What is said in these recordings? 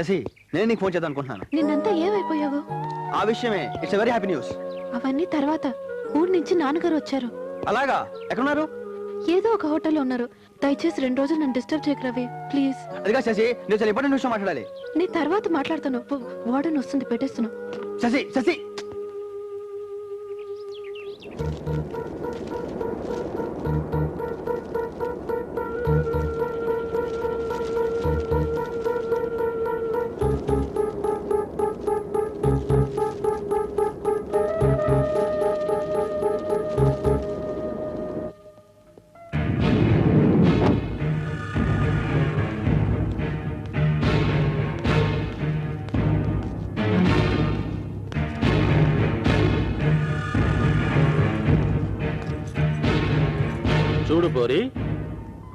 శశి, నేను నీకు ఫోన్ చేద్దాం అనుకుంటున్నాను. నిన్నంతా ఏమైపోయావు? ఆ విషయమే. It's very happy news. అవన్నీ తర్వాత. ఊరి నుంచి నాన్నగారు వచ్చారు. అలాగా? ఎక్కడున్నారు? ఏదో ఒక హోటల్లో ఉన్నారు. దయచేసి 2 రోజులు నన్ను డిస్టర్బ్ చేయకు రవి, ప్లీజ్. అదిగా శశి, నేను చాలా ఇంపార్టెంట్ విషయం మాట్లాడాలి. నీ తర్వాత మాట్లాడతాను. వార్డెన్ వస్తుంది, పెట్టేస్తున్నా. శశి శశి చూడు పోరి,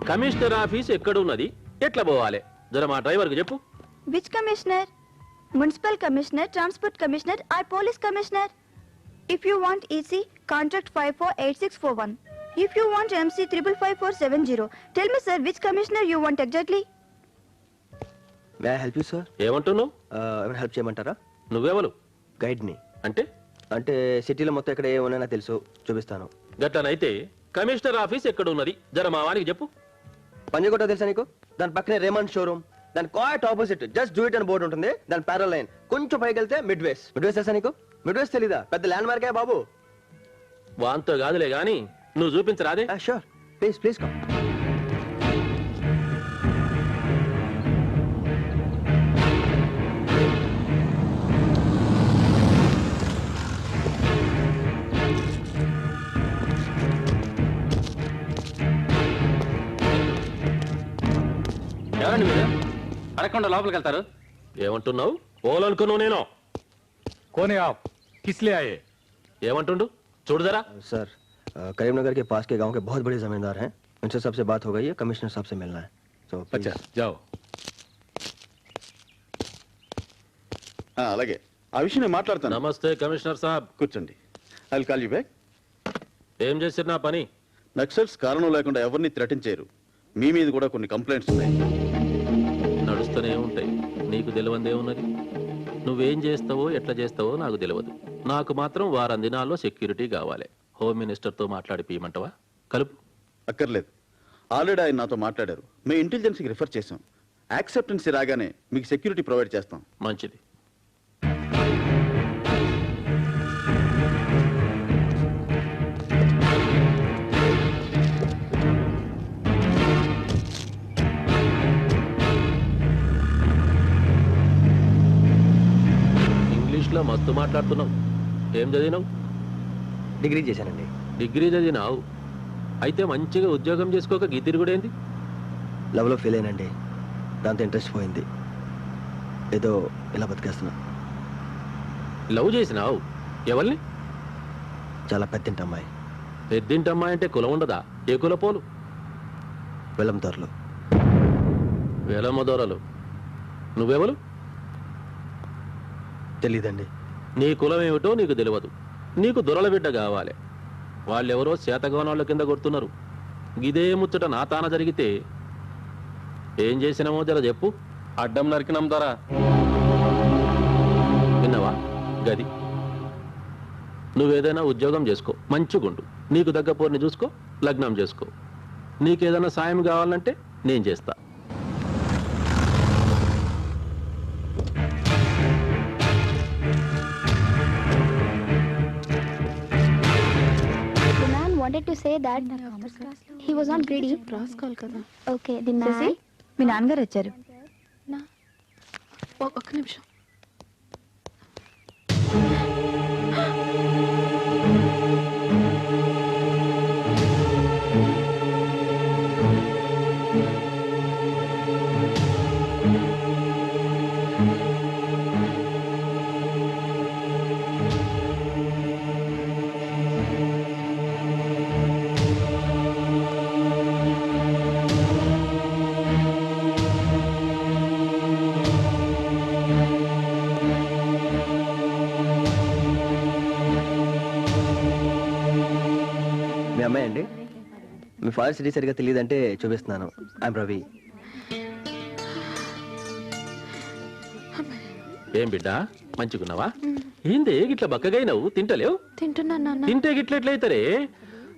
కమిషనర్ ఆఫీస్ ఎక్కడున్నది, ఎట్లా పోవాలి జర మా డ్రైవర్కి చెప్పు. Which commissioner? Municipal commissioner, transport commissioner or police commissioner? If you want EC, contact 548641. If you want MC 555470. Tell me sir, which commissioner you want exactly? May I help you sir? ఏమంటున్నావు? ఎవరైనా help చేయమంటారా? నువ్వెవరు? గైడ్ని. అంటే సిటీలో మొత్తం ఇక్కడ ఏమన్నా తెలుసు, చూపిస్తాను. గట్లనైతే కమిషనర్ ఆఫీస్ ఎక్కడున్నది జర మా వానికి చెప్పు. పంజగుట్ట తెలుసా నీకు? దాని పక్కనే రేమండ్ షోరూమ్, దాని quiet opposite just do it అని బోర్డు ఉంటుంది. దాని ప్యారల్ లైన్ కొంచెం పైకి వెళ్తే మిడ్ వేస్. మిడ్ వేస్ తెలుసా నీకు? మిడ్ వేస్ తెలీదా? పెద్ద ల్యాండ్ మార్కే బాబు. వాంతో కాదులే గాని నువ్వు చూపించరాదే? Sure, please please come. ఎవరండి మీరు? అడగకుండా లోపలికి వెళ్తారు? ఏమంటున్నావు? పోలనుకున్నావు నేను. కోనే ఆప్ కిస్లే ఆయే? ఏమంటుండు చూడు జరా. सर, करीमनगर के पास के गांव के बहुत बड़े जमींदार हैं. उनसे सबसे बात हो गई है, कमिश्नर साहब से मिलना है. तो अच्छा जाओ. అలాగే, ఆ విషయం నేను మాట్లాడతాను. నమస్తే కమిషనర్ సాబ్. కూర్చోండి. I will call you back. ఏం చేసిరు నా పని? నక్సల్స్ కారణం లేకుండా ఎవరిని థ్రెటన్ చేయరు. మీ మీద కూడా కొన్ని కంప్లైంట్స్ ఉన్నాయి. నడుస్తూనే ఉంటాయి, నీకు తెలియందే ఉన్నది. నువ్వేం చేస్తావో ఎట్లా చేస్తావో నాకు తెలియదు. నాకు మాత్రం వారం దినాల్లో సెక్యూరిటీ కావాలి. హోమ్ మినిస్టర్తో మాట్లాడిపోయమంటావా? కలుపు. అక్కర్లేదు, ఆల్రెడీ ఆయన నాతో మాట్లాడారు. మేము ఇంటెలిజెన్స్కి రిఫర్ చేసాం. యాక్సెప్టెన్సీ రాగానే మీకు సెక్యూరిటీ ప్రొవైడ్ చేస్తాం. మంచిది. ఇంగ్లీష్లో మస్తు మాట్లాడుతున్నావు. ఏం చదివినావు? డిగ్రీ చేశానండి. డిగ్రీ చదివినావు అయితే మంచిగా ఉద్యోగం చేసుకోక గీతిరి కూడా ఏంది? లవ్లో ఫెయిల్ అయినండి, దాంతో ఇంట్రెస్ట్ పోయింది. ఏదో ఇలా బతికేస్తున్నా. లవ్ చేసినావు? ఎవరిని? చాలా పెద్దింటి అమ్మాయి. పెద్దింటి అమ్మాయి అంటే కులం ఉండదా? ఏ కులపోలు? వెలంతోర్లు. వేలమ్మదోరలు. నువ్వెవరు? తెలీదండి. నీ కులం ఏమిటో నీకు తెలియదు. నీకు దొరల బిడ్డ కావాలి. వాళ్ళెవరో శాతగవనాళ్ళ కింద కొడుతున్నారు. ఇదే ముచ్చట నా తాన జరిగితే ఏం చేసినామో జర చెప్పు. అడ్డం నరికినాం ద్వారా. విన్నావా? గది. నువ్వేదైనా ఉద్యోగం చేసుకో, మంచిగుండు. నీకు దగ్గ పోర్ని చూసుకో, లగ్నం చేసుకో. నీకేదైనా సాయం కావాలంటే నేను చేస్తా. Wanted to say that he was not greedy. రాసుకోవాలి కదా. Okay, the man. మీ నాన్నగారు వచ్చారు. ఒక్క నిమిషం. అమ్మాయి అండి. మీ ఫాదర్ సిటీ సరిగా తెలియదంటే చూపిస్తున్నాను. ఐఎమ్ రవి. ఏం బిడ్డ మంచిగున్నావా? ఏంది గిట్ల బక్కగైనవు? తింటలేవు? తింటున్నాను నాన్న. తింటే గిట్ల ఎట్లయితరే?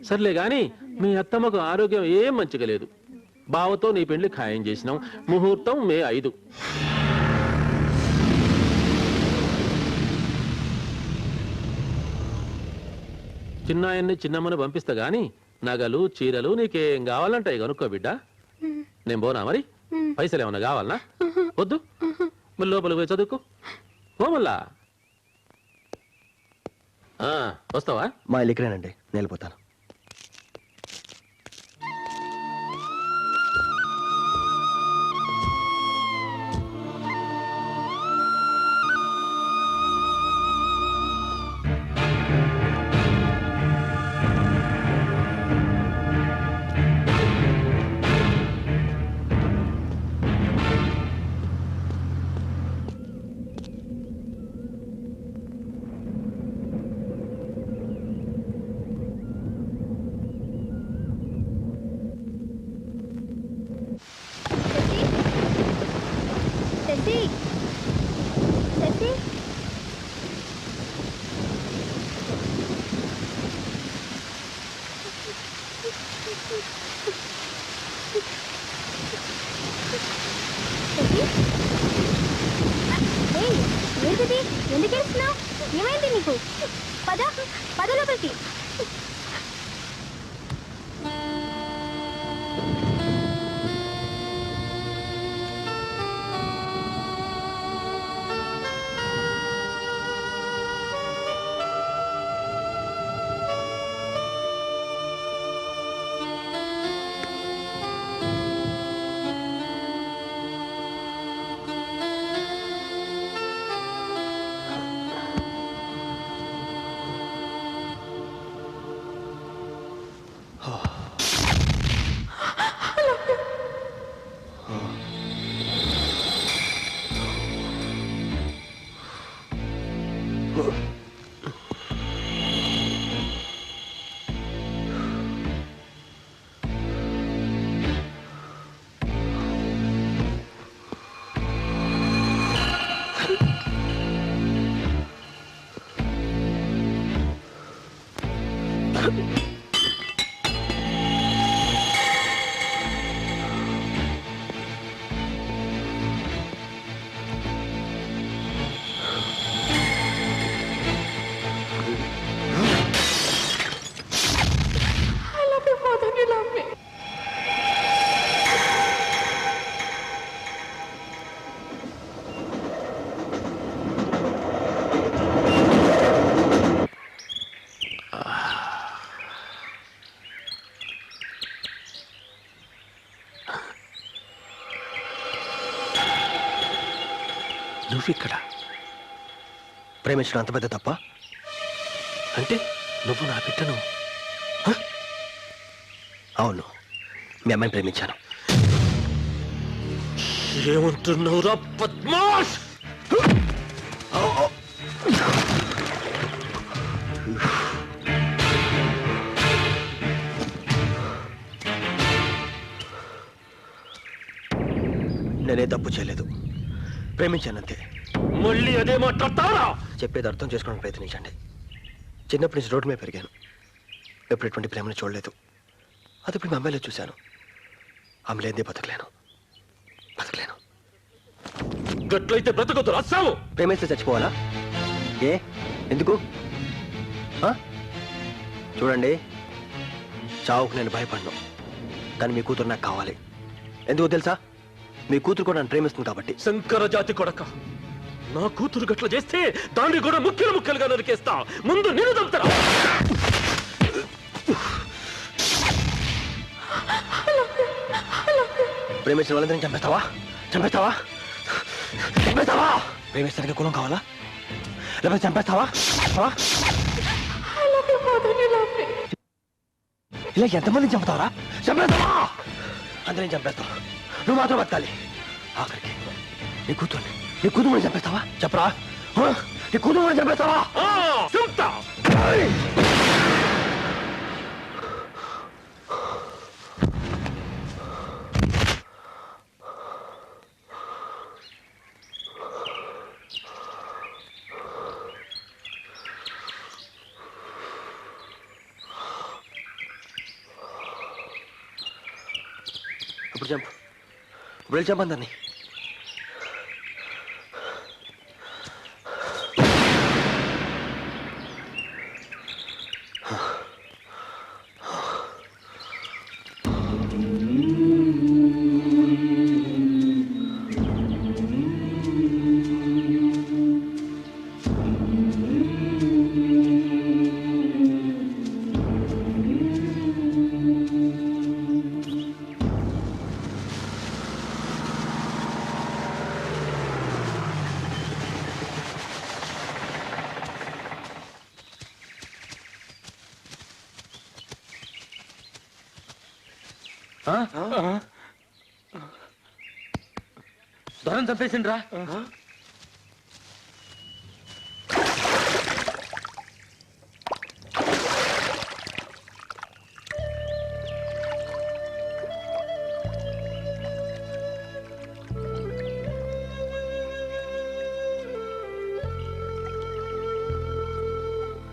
సర్లే గాని మీ అత్తమ్మకు ఆరోగ్యం ఏం మంచిగా లేదు. బావతో నీ పెళ్లి ఖాయం చేసినాం. ముహూర్తం మే 5. చిన్నాయన్ని చిన్నమ్మని పంపిస్తా గాని నగలు చీరలు నీకేం కావాలంటాయి కనుక్కో బిడ్డ. నేను పోనా మరి? పైసలు ఏమన్నా కావాలనా? వద్దు, మళ్ళీ లోపలికి పోయి చదువుకో. పోమల్లా వస్తావా? మా ఇల్లు ఇక్కడేనండి, నేను వెళ్ళిపోతాను. శశి శశి ఏంటిది? ఎందుకు ఏడుస్తున్నావు? ఏమైంది నీకు? పద పద లోపలికి. నువ్విక్కడ ప్రేమించడం అంత పెద్ద తప్ప? అంటే నువ్వు నా బిడ్డను? అవును, మీ అమ్మాయిని ప్రేమించాను. ఏమంటున్నావురా పద్మాష్? నేనే తప్పు చేయలేదు, ప్రేమించానంతే. మళ్ళీ అదే మాట్లాడతారా? చెప్పేది అర్థం చేసుకోవడానికి ప్రయత్నించండి. చిన్నప్పటి నుంచి రోడ్డు మీద పెరిగాను, ఎప్పుడు ఎటువంటి ప్రేమను చూడలేదు. అది ఇప్పుడు మా అమ్మాయిలో చూశాను. ఆమె లేదే బతకలేను. గట్లయితే బ్రతకొద్దు రాసావు. ప్రేమిస్తే చచ్చిపోవాలా? ఏ ఎందుకు? చూడండి, చావుకు నేను భయపడను, కానీ మీ కూతురు నాకు కావాలి. ఎందుకో తెలుసా? మీ కూతురు కూడా నన్ను ప్రేమిస్తుంది కాబట్టి. శంకర జాతి కొడక, నా కూతురు గట్ల చేస్తే దాన్ని కూడా ముక్కలు ముక్కలుగా నరికేస్తా. ముందు నేను చంపుతారా? ప్రేమించిన వాళ్ళందరినీ చంపేస్తావా? ప్రేమిస్తానికి కులం కావాలా? లేకపోతే చంపేస్తావా? ఇలా ఎంతమందిని చంపుతావరా? చంపేస్తావా? అందరిని చంపేస్తావా? నువ్వు మాత్రం బతకాలి. ఆఖరికి నీ కూతురు చంపేస్తావా? చెప్పరా, నీ కూతురు చంపేస్తావా? ఇప్పుడు చంపు ఇప్పుడు వెళ్ళి చంపందరిని. దొరం చంపేసిండ్రా